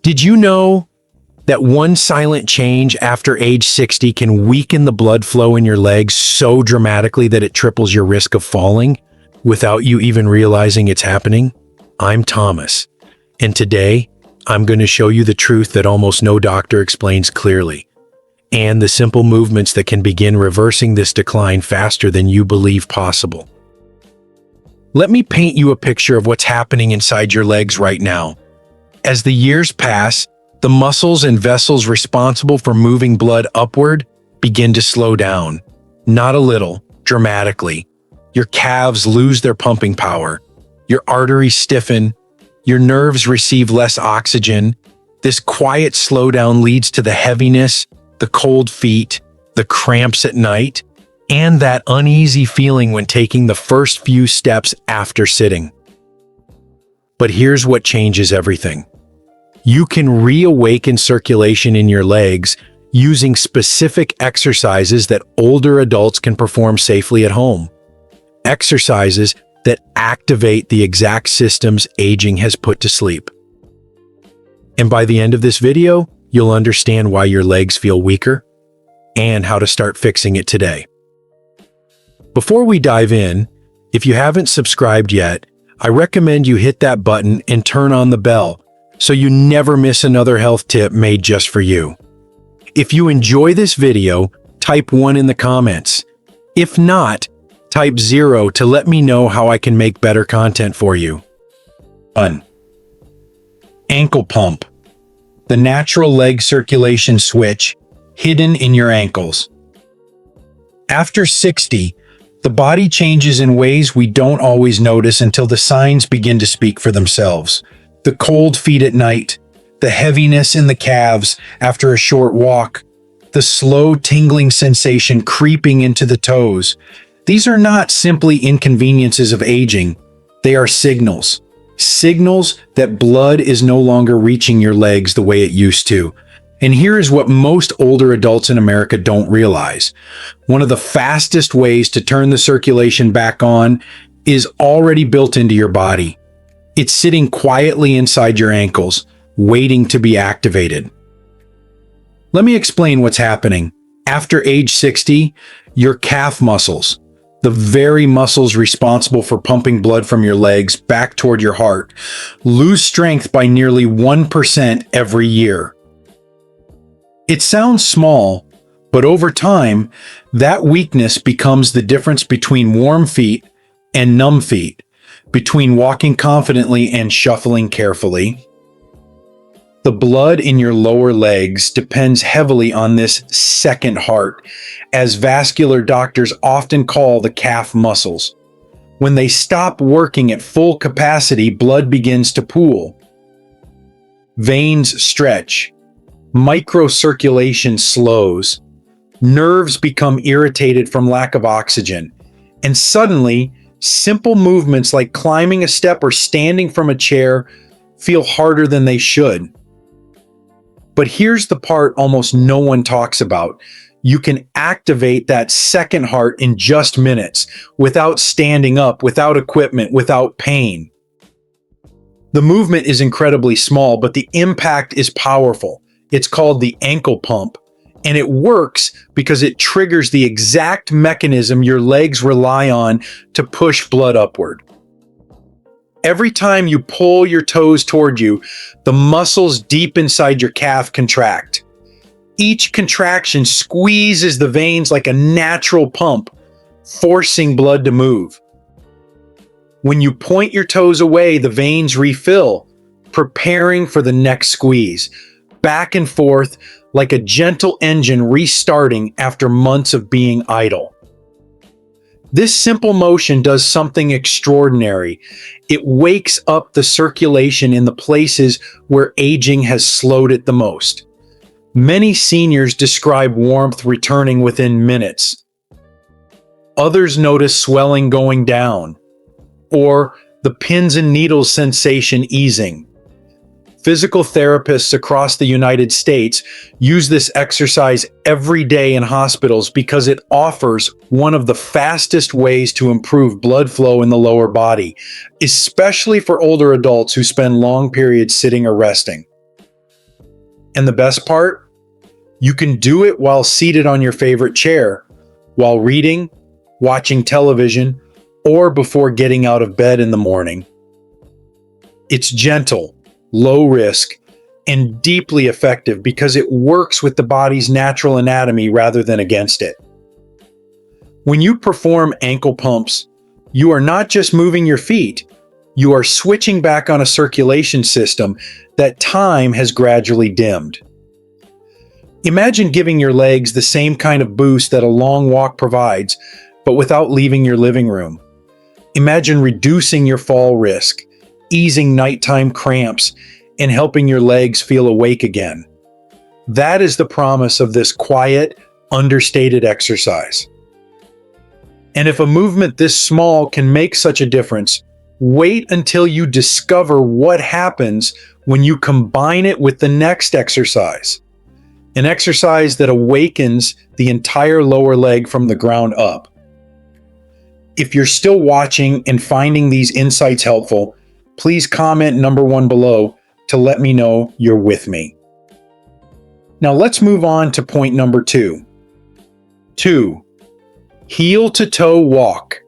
Did you know that one silent change after age 60 can weaken the blood flow in your legs so dramatically that it triples your risk of falling without you even realizing it's happening? I'm Thomas, and today I'm going to show you the truth that almost no doctor explains clearly, and the simple movements that can begin reversing this decline faster than you believe possible. Let me paint you a picture of what's happening inside your legs right now. As the years pass, the muscles and vessels responsible for moving blood upward begin to slow down. Not a little, dramatically. Your calves lose their pumping power. Your arteries stiffen. Your nerves receive less oxygen. This quiet slowdown leads to the heaviness, the cold feet, the cramps at night, and that uneasy feeling when taking the first few steps after sitting. But here's what changes everything. You can reawaken circulation in your legs using specific exercises that older adults can perform safely at home. Exercises that activate the exact systems aging has put to sleep. And by the end of this video, you'll understand why your legs feel weaker and how to start fixing it today. Before we dive in, if you haven't subscribed yet, I recommend you hit that button and turn on the bell so you never miss another health tip made just for you. If you enjoy this video, type 1 in the comments. If not, type 0 to let me know how I can make better content for you. 1. Ankle pump. The natural leg circulation switch hidden in your ankles. After 60, the body changes in ways we don't always notice until the signs begin to speak for themselves. The cold feet at night, the heaviness in the calves after a short walk, the slow tingling sensation creeping into the toes. These are not simply inconveniences of aging. They are signals. Signals that blood is no longer reaching your legs the way it used to. And here is what most older adults in America don't realize. One of the fastest ways to turn the circulation back on is already built into your body. It's sitting quietly inside your ankles, waiting to be activated. Let me explain what's happening. After age 60, your calf muscles, the very muscles responsible for pumping blood from your legs back toward your heart, lose strength by nearly 1% every year. It sounds small, but over time, that weakness becomes the difference between warm feet and numb feet, between walking confidently and shuffling carefully. The blood in your lower legs depends heavily on this second heart, as vascular doctors often call the calf muscles. When they stop working at full capacity, blood begins to pool. Veins stretch. Microcirculation slows. Nerves become irritated from lack of oxygen. And suddenly, simple movements like climbing a step or standing from a chair feel harder than they should. But here's the part almost no one talks about. You can activate that second heart in just minutes, without standing up, without equipment, without pain. The movement is incredibly small, but the impact is powerful. It's called the ankle pump, and it works because it triggers the exact mechanism your legs rely on to push blood upward. Every time you pull your toes toward you, the muscles deep inside your calf contract. Each contraction squeezes the veins like a natural pump, forcing blood to move. When you point your toes away, the veins refill, preparing for the next squeeze, back and forth like a gentle engine restarting after months of being idle. This simple motion does something extraordinary. It wakes up the circulation in the places where aging has slowed it the most. Many seniors describe warmth returning within minutes. Others notice swelling going down, or the pins and needles sensation easing. Physical therapists across the United States use this exercise every day in hospitals because it offers one of the fastest ways to improve blood flow in the lower body, especially for older adults who spend long periods sitting or resting. And the best part? You can do it while seated on your favorite chair, while reading, watching television, or before getting out of bed in the morning. It's gentle, low risk, and deeply effective because it works with the body's natural anatomy rather than against it. When you perform ankle pumps, you are not just moving your feet, you are switching back on a circulation system that time has gradually dimmed. Imagine giving your legs the same kind of boost that a long walk provides, but without leaving your living room. Imagine reducing your fall risk, easing nighttime cramps, and helping your legs feel awake again. That is the promise of this quiet, understated exercise. And if a movement this small can make such a difference, wait until you discover what happens when you combine it with the next exercise. An exercise that awakens the entire lower leg from the ground up. If you're still watching and finding these insights helpful, please comment number 1 below to let me know you're with me. Now let's move on to point number 2. 2. Heel to toe walk.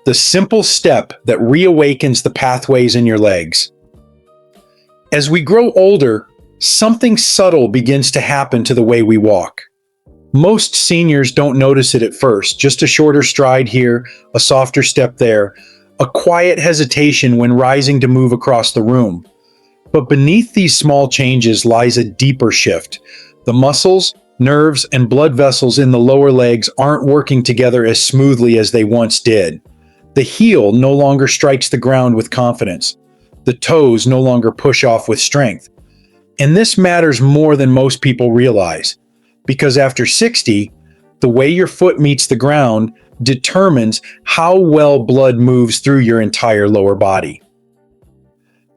The simple step that reawakens the pathways in your legs. As we grow older, something subtle begins to happen to the way we walk. Most seniors don't notice it at first, just a shorter stride here, a softer step there, a quiet hesitation when rising to move across the room. But beneath these small changes lies a deeper shift. The muscles, nerves, and blood vessels in the lower legs aren't working together as smoothly as they once did. The heel no longer strikes the ground with confidence. The toes no longer push off with strength. And this matters more than most people realize, because after 60, the way your foot meets the ground determines how well blood moves through your entire lower body.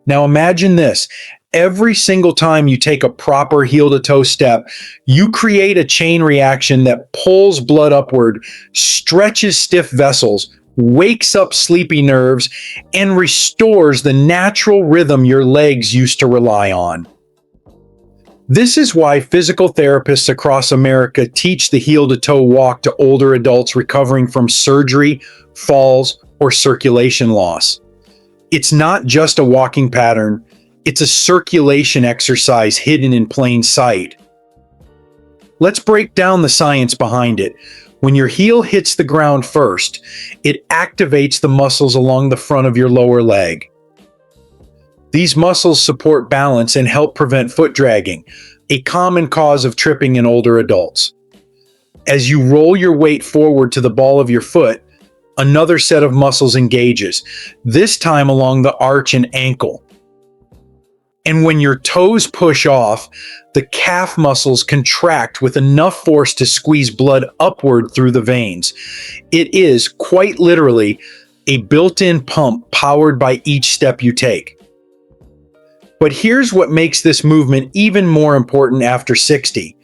Now imagine this. Every single time you take a proper heel-to-toe step, you create a chain reaction that pulls blood upward, stretches stiff vessels, wakes up sleepy nerves, and restores the natural rhythm your legs used to rely on. This is why physical therapists across America teach the heel-to-toe walk to older adults recovering from surgery, falls, or circulation loss. It's not just a walking pattern, it's a circulation exercise hidden in plain sight. Let's break down the science behind it. When your heel hits the ground first, it activates the muscles along the front of your lower leg. These muscles support balance and help prevent foot dragging, a common cause of tripping in older adults. As you roll your weight forward to the ball of your foot, another set of muscles engages, this time along the arch and ankle. And when your toes push off, the calf muscles contract with enough force to squeeze blood upward through the veins. It is, quite literally, a built-in pump powered by each step you take. But here's what makes this movement even more important after 60.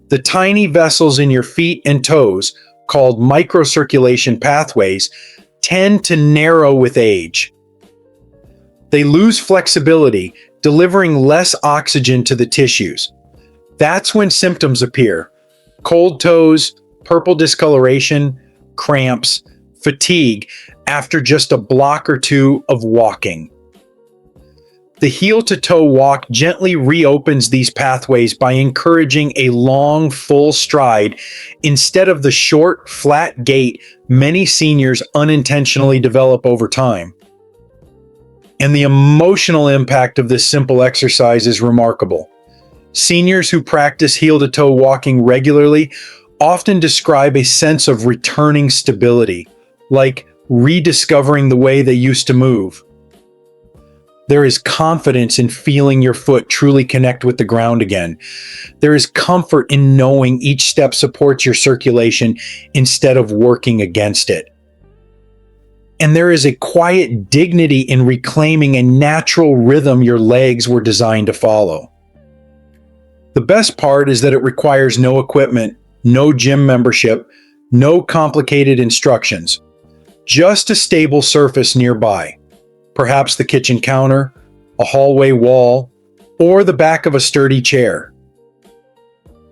The tiny vessels in your feet and toes, called microcirculation pathways, tend to narrow with age. They lose flexibility, delivering less oxygen to the tissues. That's when symptoms appear: cold toes, purple discoloration, cramps, fatigue after just a block or two of walking. The heel-to-toe walk gently reopens these pathways by encouraging a long, full stride instead of the short, flat gait many seniors unintentionally develop over time. And the emotional impact of this simple exercise is remarkable. Seniors who practice heel-to-toe walking regularly often describe a sense of returning stability, like rediscovering the way they used to move. There is confidence in feeling your foot truly connect with the ground again. There is comfort in knowing each step supports your circulation instead of working against it. And there is a quiet dignity in reclaiming a natural rhythm your legs were designed to follow. The best part is that it requires no equipment, no gym membership, no complicated instructions, just a stable surface nearby. Perhaps the kitchen counter, a hallway wall, or the back of a sturdy chair.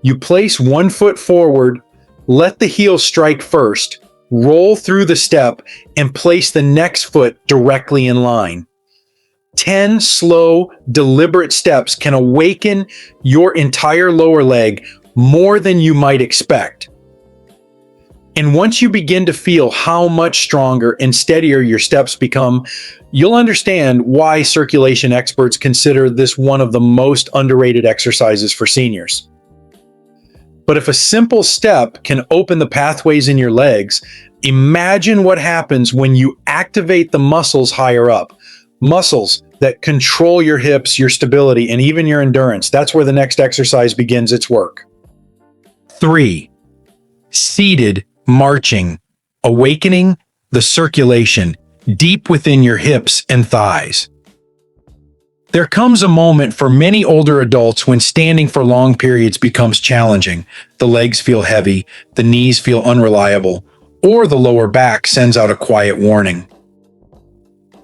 You place one foot forward, let the heel strike first, roll through the step, and place the next foot directly in line. 10 slow, deliberate steps can awaken your entire lower leg more than you might expect. And once you begin to feel how much stronger and steadier your steps become, you'll understand why circulation experts consider this one of the most underrated exercises for seniors. But if a simple step can open the pathways in your legs, imagine what happens when you activate the muscles higher up. Muscles that control your hips, your stability, and even your endurance. That's where the next exercise begins its work. 3. Seated marching, awakening the circulation deep within your hips and thighs. There comes a moment for many older adults when standing for long periods becomes challenging. The legs feel heavy, the knees feel unreliable, or the lower back sends out a quiet warning.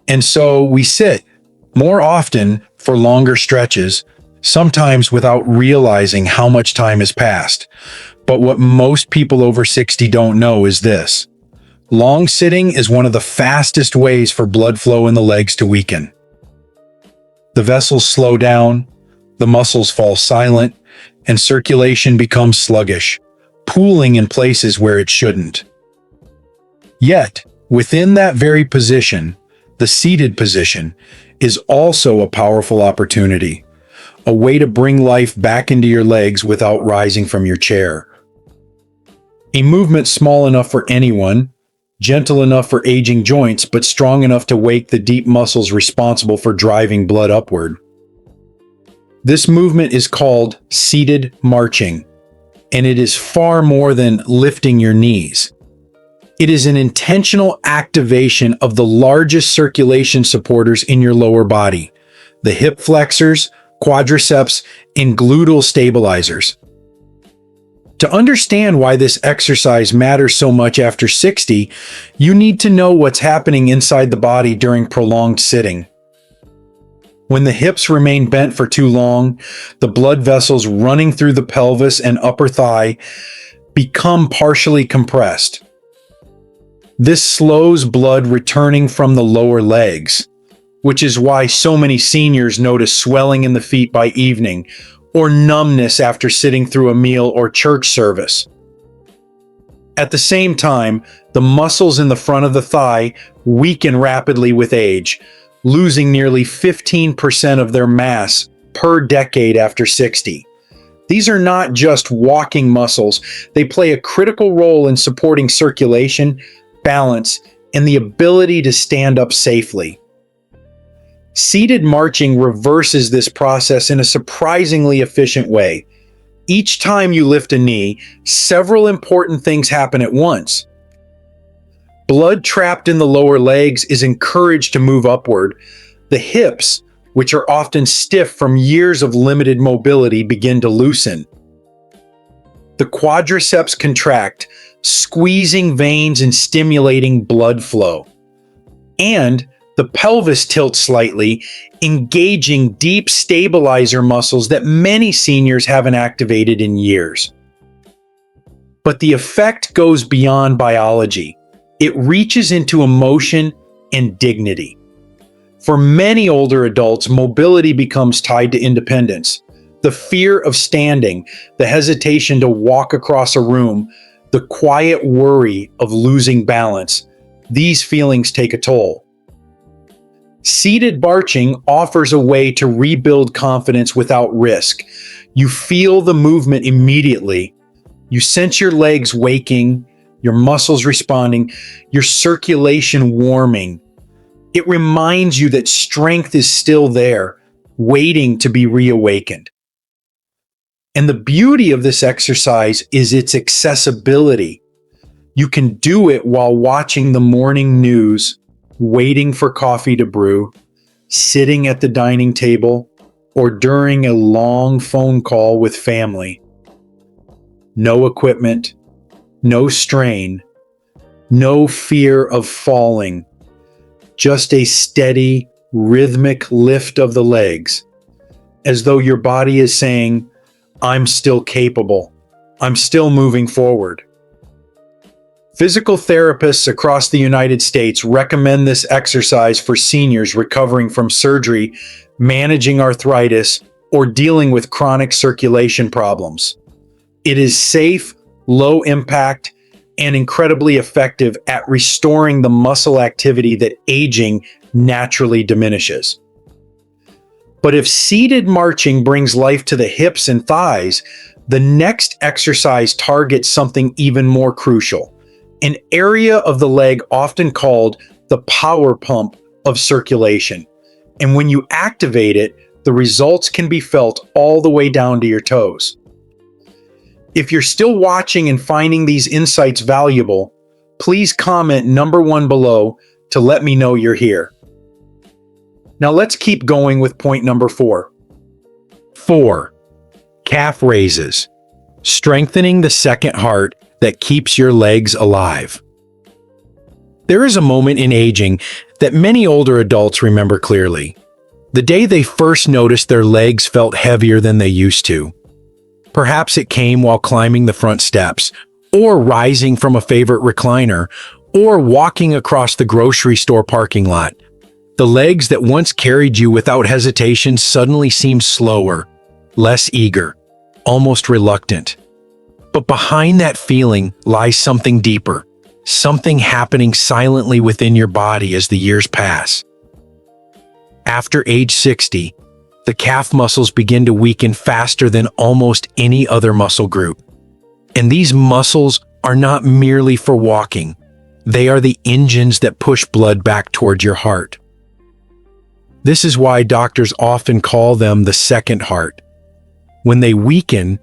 And so we sit, more often for longer stretches, sometimes without realizing how much time has passed. But what most people over 60 don't know is this. Long sitting is one of the fastest ways for blood flow in the legs to weaken. The vessels slow down, the muscles fall silent, and circulation becomes sluggish, pooling in places where it shouldn't. Yet, within that very position, the seated position is also a powerful opportunity, a way to bring life back into your legs without rising from your chair. A movement small enough for anyone, gentle enough for aging joints, but strong enough to wake the deep muscles responsible for driving blood upward. This movement is called seated marching, and it is far more than lifting your knees. It is an intentional activation of the largest circulation supporters in your lower body, the hip flexors, quadriceps, and gluteal stabilizers. To understand why this exercise matters so much after 60, you need to know what's happening inside the body during prolonged sitting. When the hips remain bent for too long, the blood vessels running through the pelvis and upper thigh become partially compressed. This slows blood returning from the lower legs, which is why so many seniors notice swelling in the feet by evening, or numbness after sitting through a meal or church service. At the same time, the muscles in the front of the thigh weaken rapidly with age, losing nearly 15% of their mass per decade after 60. These are not just walking muscles, they play a critical role in supporting circulation, balance, and the ability to stand up safely. Seated marching reverses this process in a surprisingly efficient way. Each time you lift a knee, several important things happen at once. Blood trapped in the lower legs is encouraged to move upward. The hips, which are often stiff from years of limited mobility, begin to loosen. The quadriceps contract, squeezing veins and stimulating blood flow. And the pelvis tilts slightly, engaging deep stabilizer muscles that many seniors haven't activated in years. But the effect goes beyond biology. It reaches into emotion and dignity. For many older adults, mobility becomes tied to independence. The fear of standing, the hesitation to walk across a room, the quiet worry of losing balance, these feelings take a toll. Seated marching offers a way to rebuild confidence without risk. You feel the movement immediately. You sense your legs waking, your muscles responding, your circulation warming. It reminds you that strength is still there, waiting to be reawakened. And the beauty of this exercise is its accessibility. You can do it while watching the morning news, waiting for coffee to brew, sitting at the dining table, or during a long phone call with family. No equipment, no strain, no fear of falling, just a steady, rhythmic lift of the legs, as though your body is saying, "I'm still capable, I'm still moving forward. Physical therapists across the United States recommend this exercise for seniors recovering from surgery, managing arthritis, or dealing with chronic circulation problems. It is safe, low impact, and incredibly effective at restoring the muscle activity that aging naturally diminishes. But if seated marching brings life to the hips and thighs, the next exercise targets something even more crucial, an area of the leg often called the power pump of circulation. And when you activate it, the results can be felt all the way down to your toes. If you're still watching and finding these insights valuable, please comment number 1 below to let me know you're here. Now let's keep going with point number 4. 4. Calf raises. Strengthening the second heart that keeps your legs alive. There is a moment in aging that many older adults remember clearly. The day they first noticed their legs felt heavier than they used to. Perhaps it came while climbing the front steps, or rising from a favorite recliner, or walking across the grocery store parking lot. The legs that once carried you without hesitation suddenly seemed slower, less eager, almost reluctant. But behind that feeling lies something deeper, something happening silently within your body as the years pass. After age 60, the calf muscles begin to weaken faster than almost any other muscle group. And these muscles are not merely for walking. They are the engines that push blood back toward your heart. This is why doctors often call them the second heart. When they weaken,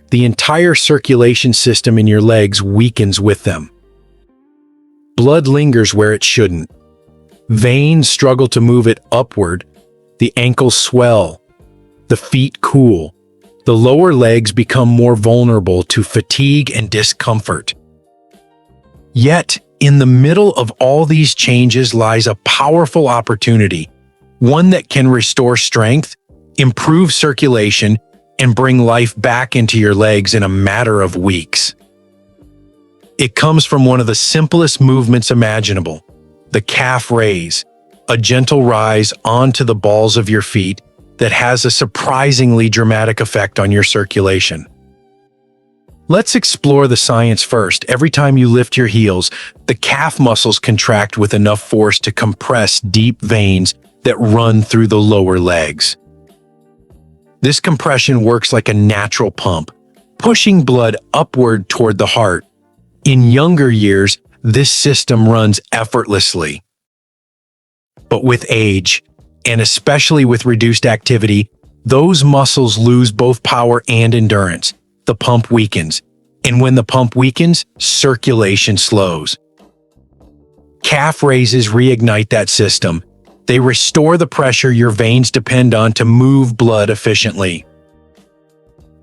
the entire circulation system in your legs weakens with them. Blood lingers where it shouldn't. Veins struggle to move it upward. The ankles swell. The feet cool. The lower legs become more vulnerable to fatigue and discomfort. Yet, in the middle of all these changes lies a powerful opportunity, one that can restore strength, improve circulation, and bring life back into your legs in a matter of weeks. It comes from one of the simplest movements imaginable, the calf raise, a gentle rise onto the balls of your feet that has a surprisingly dramatic effect on your circulation. Let's explore the science first. Every time you lift your heels, the calf muscles contract with enough force to compress deep veins that run through the lower legs. This compression works like a natural pump, pushing blood upward toward the heart. In younger years, this system runs effortlessly. But with age, and especially with reduced activity, those muscles lose both power and endurance. The pump weakens, and when the pump weakens, circulation slows. Calf raises reignite that system. They restore the pressure your veins depend on to move blood efficiently.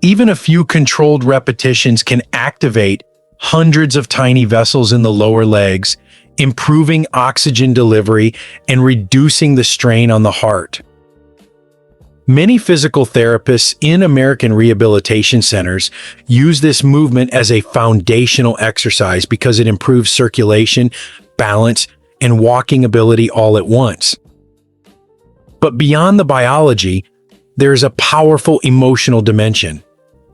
Even a few controlled repetitions can activate hundreds of tiny vessels in the lower legs, improving oxygen delivery and reducing the strain on the heart. Many physical therapists in American rehabilitation centers use this movement as a foundational exercise because it improves circulation, balance, and walking ability all at once. But beyond the biology, there is a powerful emotional dimension.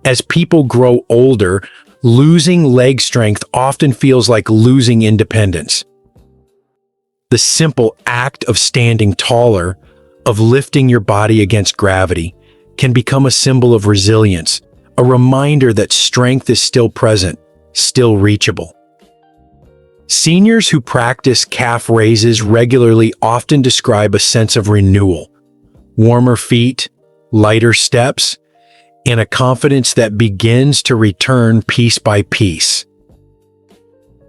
As people grow older, losing leg strength often feels like losing independence. The simple act of standing taller, of lifting your body against gravity, can become a symbol of resilience, a reminder that strength is still present, still reachable. Seniors who practice calf raises regularly often describe a sense of renewal, warmer feet, lighter steps, and a confidence that begins to return piece by piece.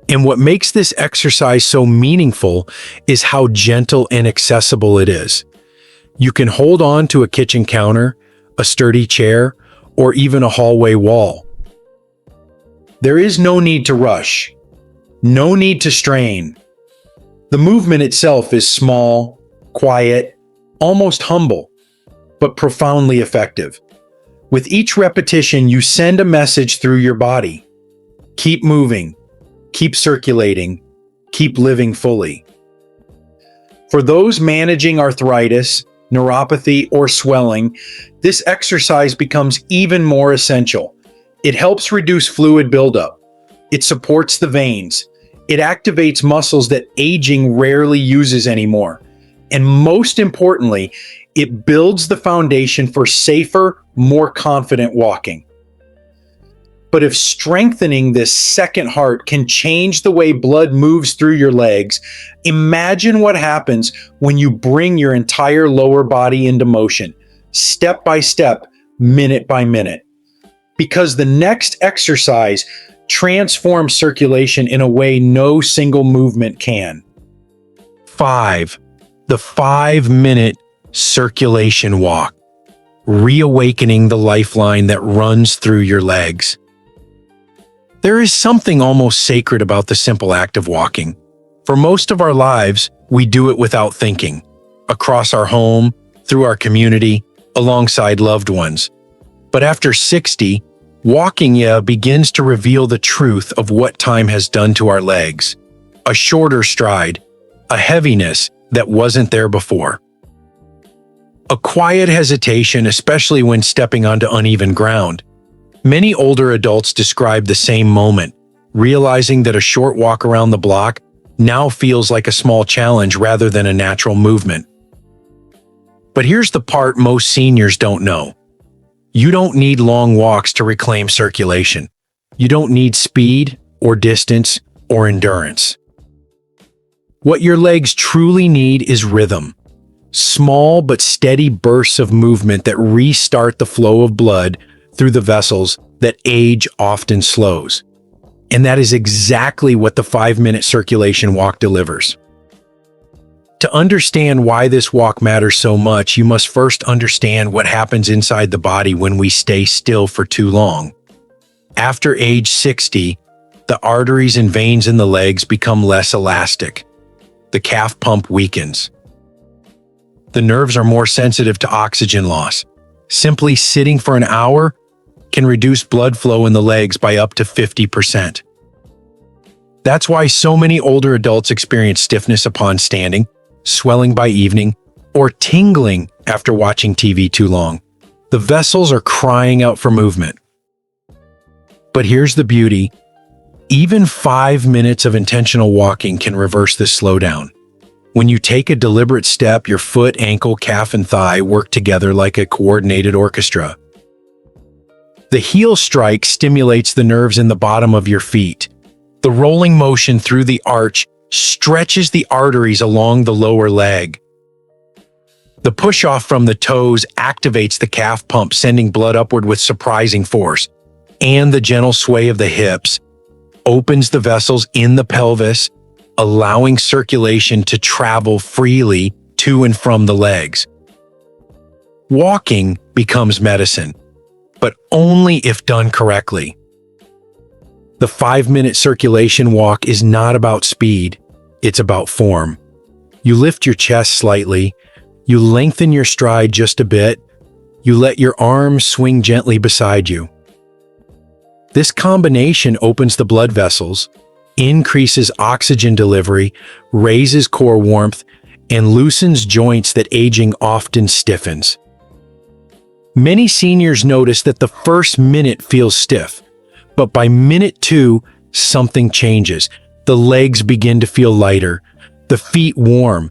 And what makes this exercise so meaningful is how gentle and accessible it is. You can hold on to a kitchen counter, a sturdy chair, or even a hallway wall. There is no need to rush, no need to strain. The movement itself is small, quiet, almost humble, but profoundly effective. With each repetition, you send a message through your body. Keep moving, keep circulating, keep living fully. For those managing arthritis, neuropathy, or swelling, this exercise becomes even more essential. It helps reduce fluid buildup. It supports the veins. It activates muscles that aging rarely uses anymore. And most importantly, it builds the foundation for safer, more confident walking. But if strengthening this second heart can change the way blood moves through your legs, imagine what happens when you bring your entire lower body into motion, step by step, minute by minute. Because the next exercise transforms circulation in a way no single movement can. 5. The 5-minute circulation walk, reawakening the lifeline that runs through your legs. There is something almost sacred about the simple act of walking. For most of our lives, we do it without thinking, across our home, through our community, alongside loved ones. But after 60, walking begins to reveal the truth of what time has done to our legs. A shorter stride, a heaviness that wasn't there before. A quiet hesitation, especially when stepping onto uneven ground. Many older adults describe the same moment, realizing that a short walk around the block now feels like a small challenge rather than a natural movement. But here's the part most seniors don't know. You don't need long walks to reclaim circulation. You don't need speed or distance or endurance. What your legs truly need is rhythm. Small but steady bursts of movement that restart the flow of blood through the vessels that age often slows. And that is exactly what the 5-minute circulation walk delivers. To understand why this walk matters so much, you must first understand what happens inside the body when we stay still for too long. After age 60, the arteries and veins in the legs become less elastic. The calf pump weakens. The nerves are more sensitive to oxygen loss. Simply sitting for an hour can reduce blood flow in the legs by up to 50%. That's why so many older adults experience stiffness upon standing, swelling by evening, or tingling after watching TV too long. The vessels are crying out for movement. But here's the beauty. Even 5 minutes of intentional walking can reverse this slowdown. When you take a deliberate step, your foot, ankle, calf, and thigh work together like a coordinated orchestra. The heel strike stimulates the nerves in the bottom of your feet. The rolling motion through the arch stretches the arteries along the lower leg. The push-off from the toes activates the calf pump, sending blood upward with surprising force. And the gentle sway of the hips opens the vessels in the pelvis, allowing circulation to travel freely to and from the legs. Walking becomes medicine, but only if done correctly. The 5-minute circulation walk is not about speed, it's about form. You lift your chest slightly, you lengthen your stride just a bit, you let your arms swing gently beside you. This combination opens the blood vessels, increases oxygen delivery, raises core warmth, and loosens joints that aging often stiffens. Many seniors notice that the first minute feels stiff, but by minute 2, something changes. The legs begin to feel lighter, the feet warm.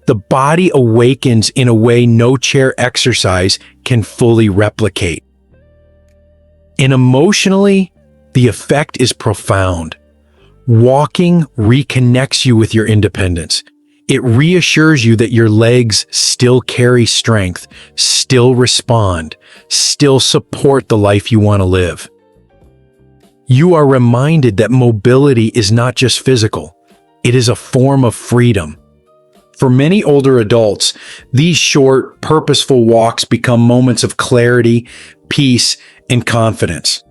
The body awakens in a way no chair exercise can fully replicate. And emotionally, the effect is profound. Walking reconnects you with your independence. It reassures you that your legs still carry strength, still respond, still support the life you want to live. You are reminded that mobility is not just physical, it is a form of freedom. For many older adults, these short, purposeful walks become moments of clarity, peace, and confidence.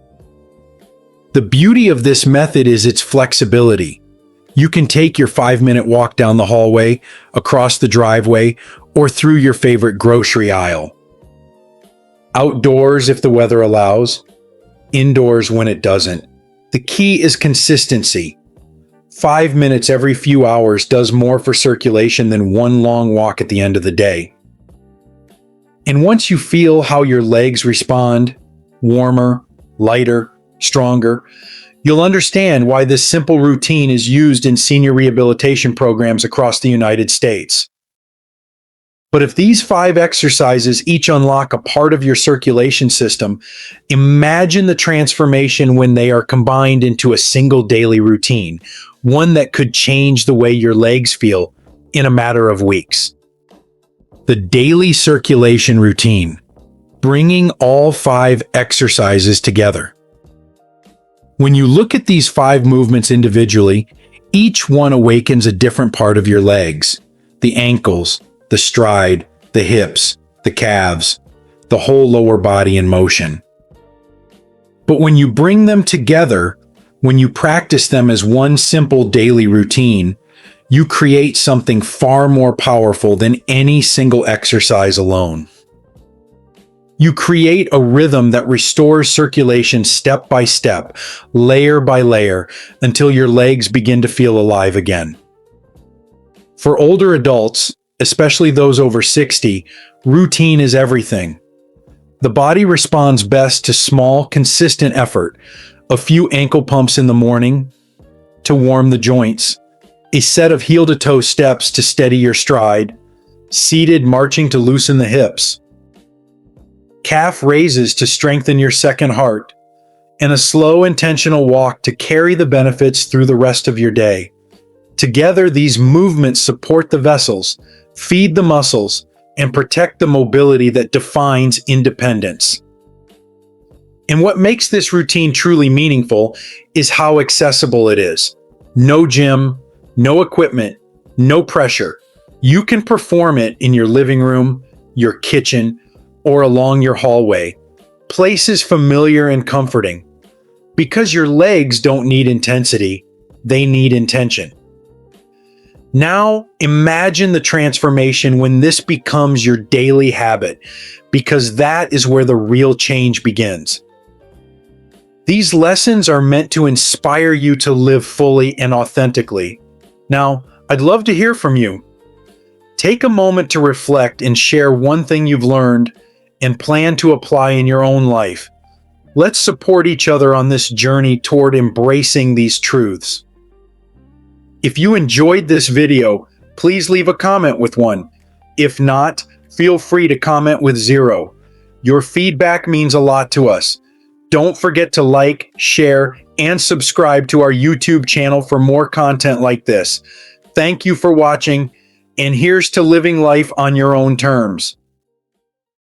The beauty of this method is its flexibility. You can take your 5-minute walk down the hallway, across the driveway, or through your favorite grocery aisle. outdoors if the weather allows, indoors when it doesn't. The key is consistency. 5 minutes every few hours does more for circulation than one long walk at the end of the day. And once you feel how your legs respond, warmer, lighter, stronger, you'll understand why this simple routine is used in senior rehabilitation programs across the United States. But if these 5 exercises each unlock a part of your circulation system, imagine the transformation when they are combined into a single daily routine, one that could change the way your legs feel in a matter of weeks. The daily circulation routine, bringing all 5 exercises together. When you look at these 5 movements individually, each one awakens a different part of your legs, the ankles, the stride, the hips, the calves, the whole lower body in motion. But when you bring them together, when you practice them as one simple daily routine, you create something far more powerful than any single exercise alone. You create a rhythm that restores circulation step by step, layer by layer, until your legs begin to feel alive again. For older adults, especially those over 60, routine is everything. The body responds best to small, consistent effort. A few ankle pumps in the morning to warm the joints, a set of heel-to-toe steps to steady your stride, seated marching to loosen the hips, calf raises to strengthen your second heart, and a slow, intentional walk to carry the benefits through the rest of your day. Together, these movements support the vessels, feed the muscles, and protect the mobility that defines independence. And what makes this routine truly meaningful is how accessible it is. No gym, no equipment, no pressure. You can perform it in your living room, your kitchen, or along your hallway. Places familiar and comforting. Because your legs don't need intensity, they need intention. Now, imagine the transformation when this becomes your daily habit, because that is where the real change begins. These lessons are meant to inspire you to live fully and authentically. Now, I'd love to hear from you. Take a moment to reflect and share one thing you've learned and plan to apply in your own life. Let's support each other on this journey toward embracing these truths. If you enjoyed this video, please leave a comment with one. If not, feel free to comment with 0. Your feedback means a lot to us. Don't forget to like, share, and subscribe to our YouTube channel for more content like this. Thank you for watching, and here's to living life on your own terms.